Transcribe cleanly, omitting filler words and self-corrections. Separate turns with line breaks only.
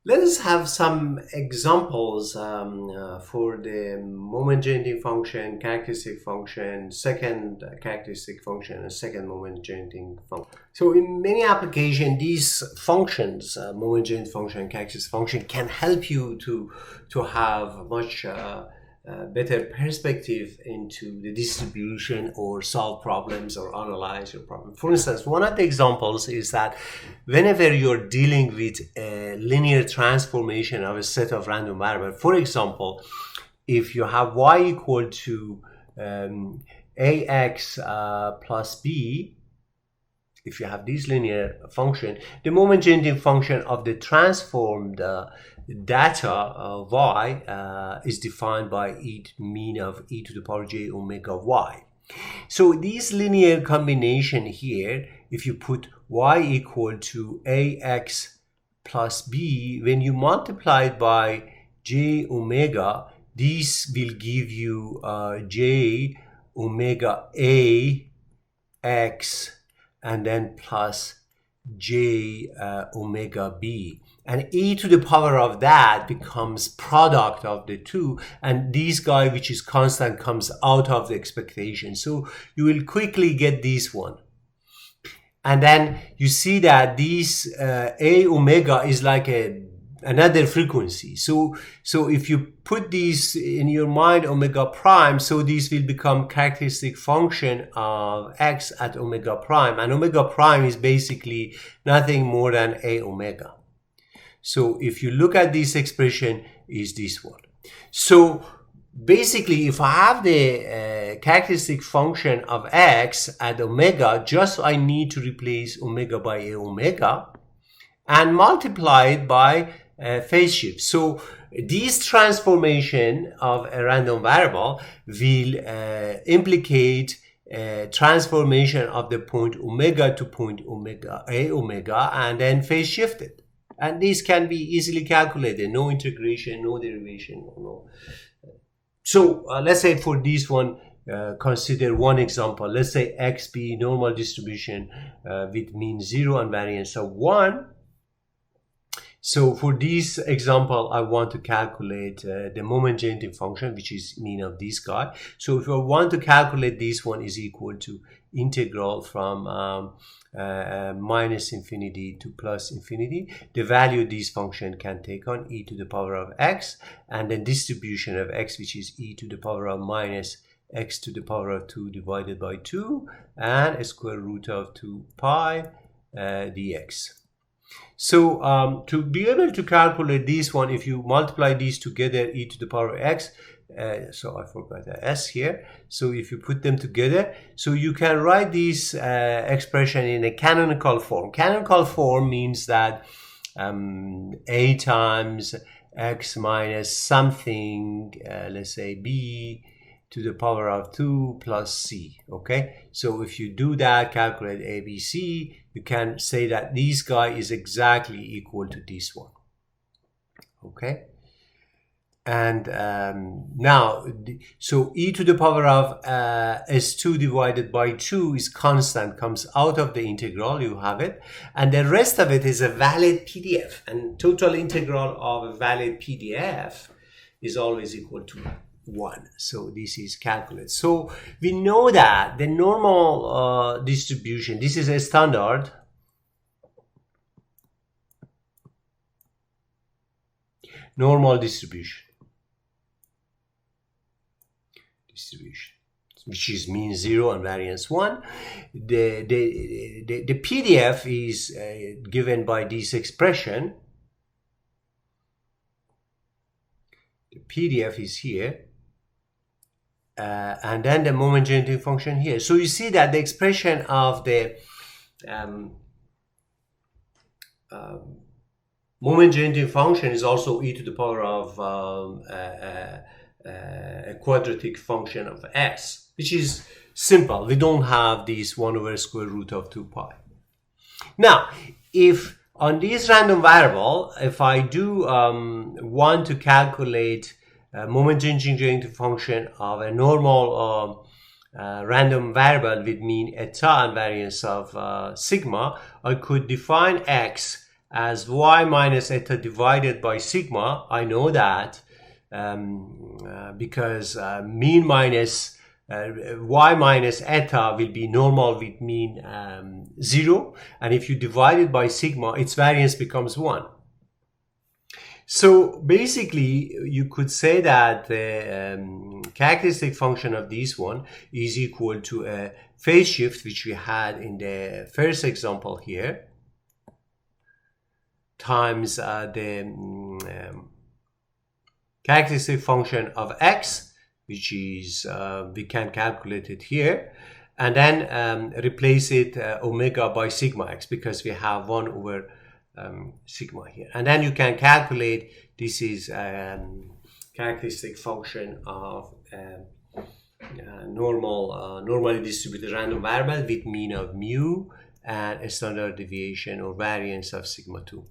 Let us have some examples for the moment generating function, characteristic function, second characteristic function, and second moment generating function. So in many applications, these functions, moment generating function, characteristic function, can help you to have much better perspective into the distribution or solve problems or analyze your problem. For instance, one of the examples is that whenever you're dealing with a linear transformation of a set of random variables, for example, if you have y equal to ax plus b, if you have this linear function, the moment generating function of the transformed data y is defined by mean of e to the power j omega of y. So this linear combination here, if you put y equal to ax plus b, when you multiply it by j omega, this will give you j omega a x and then plus j omega b, and e to the power of that becomes product of the two, and this guy, which is constant, comes out of the expectation. So you will quickly get this one, and then you see that this a omega is like another frequency. So if you put this in your mind, omega prime, so this will become characteristic function of x at omega prime, and omega prime is basically nothing more than a omega. So if you look at this expression, is this one. So basically, if I have the characteristic function of x at omega, just I need to replace omega by a omega and multiply it by phase shift. So this transformation of a random variable will implicate transformation of the point omega to point omega a omega, and then phase shifted. And this can be easily calculated, no integration, no derivation, no. So let's say for this one, consider one example. Let's say x be normal distribution with mean 0 and variance of 1. So for this example, I want to calculate the moment generating function, which is mean of this guy. So if I want to calculate this one, is equal to integral from minus infinity to plus infinity. The value this function can take on e to the power of x, and then distribution of x, which is e to the power of minus x to the power of 2 divided by 2, and a square root of 2 pi dx. So to be able to calculate this one, if you multiply these together, e to the power of x, so I forgot the s here. So if you put them together, so you can write this expression in a canonical form. Canonical form means that a times x minus something, let's say b to the power of 2 plus c. Okay, so if you do that, calculate ABC, you can say that this guy is exactly equal to this one. Okay, and now, so e to the power of s2 divided by 2 is constant, comes out of the integral, you have it, and the rest of it is a valid PDF, and total integral of a valid PDF is always equal to 1. So this is calculated. So we know that the normal distribution, this is a standard normal distribution, which is mean 0 and variance 1. The PDF is given by this expression. The PDF is here. And then the moment generating function here. So you see that the expression of the moment generating function is also e to the power of a quadratic function of s, which is simple. We don't have this 1 over square root of 2 pi. Now, if on this random variable, if I do want to calculate moment generating function of a normal random variable with mean eta and variance of sigma, I could define x as y minus eta divided by sigma. I know that because mean minus y minus eta will be normal with mean 0, and if you divide it by sigma, its variance becomes 1. So basically, you could say that the characteristic function of this one is equal to a phase shift, which we had in the first example here, times the characteristic function of x, which is, we can calculate it here, and then replace it omega by sigma x, because we have 1 over sigma here. And then you can calculate, this is characteristic function of normally distributed random variable with mean of mu and a standard deviation or variance of sigma 2.